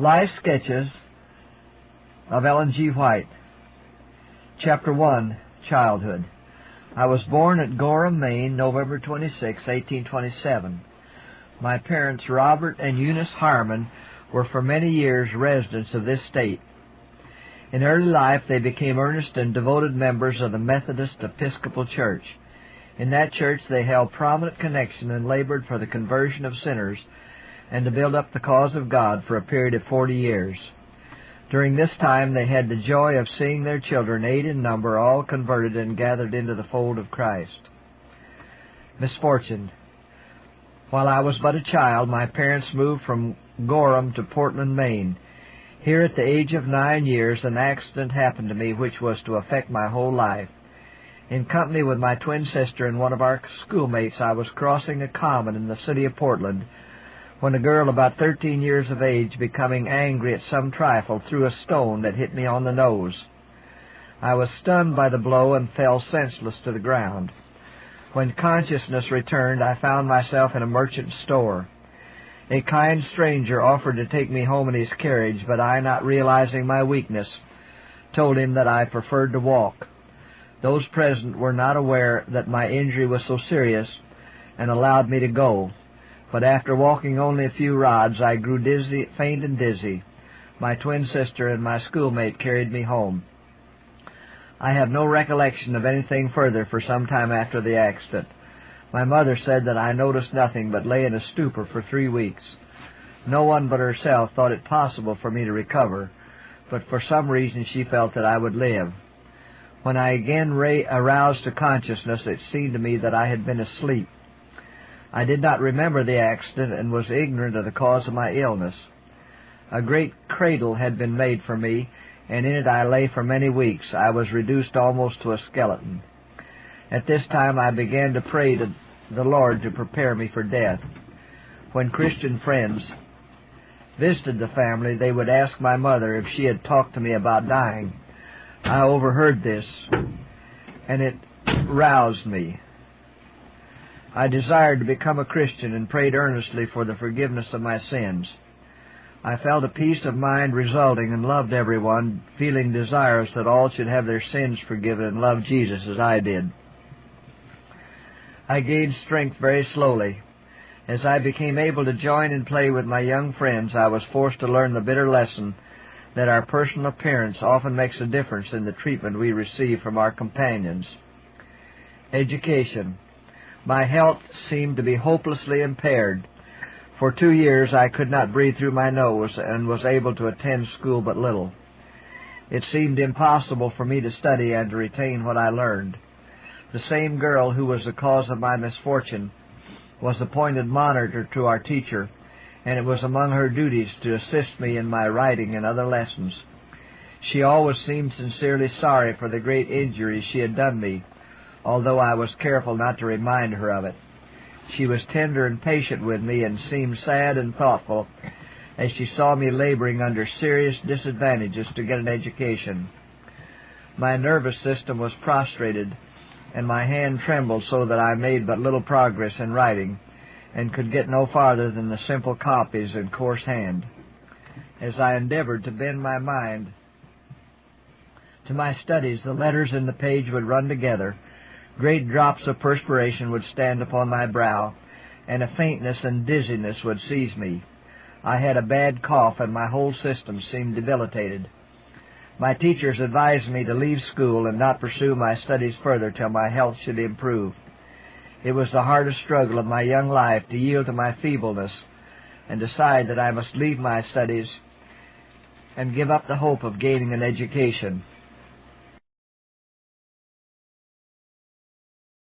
Life Sketches of Ellen G. White. Chapter 1, Childhood. I was born at Gorham, Maine, November 26, 1827. My parents, Robert and Eunice Harmon, were for many years residents of this state. In early life, they became earnest and devoted members of the Methodist Episcopal Church. In that church, they held prominent connection and labored for the conversion of sinners and to build up the cause of God for a period of 40 years. During this time, they had the joy of seeing their children, 8 in number, all converted and gathered into the fold of Christ. Misfortune. While I was but a child, my parents moved from Gorham to Portland, Maine. Here, at the age of 9 years, an accident happened to me which was to affect my whole life. In company with my twin sister and one of our schoolmates, I was crossing a common in the city of Portland when a girl about 13 years of age, becoming angry at some trifle, threw a stone that hit me on the nose. I was stunned by the blow and fell senseless to the ground. When consciousness returned, I found myself in a merchant's store. A kind stranger offered to take me home in his carriage, but I, not realizing my weakness, told him that I preferred to walk. Those present were not aware that my injury was so serious and allowed me to go. But after walking only a few rods, I grew dizzy, faint and dizzy. My twin sister and my schoolmate carried me home. I have no recollection of anything further for some time after the accident. My mother said that I noticed nothing but lay in a stupor for 3 weeks. No one but herself thought it possible for me to recover, but for some reason she felt that I would live. When I again aroused to consciousness, it seemed to me that I had been asleep. I did not remember the accident and was ignorant of the cause of my illness. A great cradle had been made for me, and in it I lay for many weeks. I was reduced almost to a skeleton. At this time I began to pray to the Lord to prepare me for death. When Christian friends visited the family, they would ask my mother if she had talked to me about dying. I overheard this, and it roused me. I desired to become a Christian and prayed earnestly for the forgiveness of my sins. I felt a peace of mind resulting and loved everyone, feeling desirous that all should have their sins forgiven and love Jesus as I did. I gained strength very slowly. As I became able to join and play with my young friends, I was forced to learn the bitter lesson that our personal appearance often makes a difference in the treatment we receive from our companions. Education. My health seemed to be hopelessly impaired. For 2 years I could not breathe through my nose and was able to attend school but little. It seemed impossible for me to study and to retain what I learned. The same girl who was the cause of my misfortune was appointed monitor to our teacher, and it was among her duties to assist me in my writing and other lessons. She always seemed sincerely sorry for the great injury she had done me, although I was careful not to remind her of it. She was tender and patient with me and seemed sad and thoughtful as she saw me laboring under serious disadvantages to get an education. My nervous system was prostrated, and my hand trembled so that I made but little progress in writing and could get no farther than the simple copies in coarse hand. As I endeavored to bend my mind to my studies, the letters in the page would run together. Great drops of perspiration would stand upon my brow, and a faintness and dizziness would seize me. I had a bad cough, and my whole system seemed debilitated. My teachers advised me to leave school and not pursue my studies further till my health should improve. It was the hardest struggle of my young life to yield to my feebleness and decide that I must leave my studies and give up the hope of gaining an education.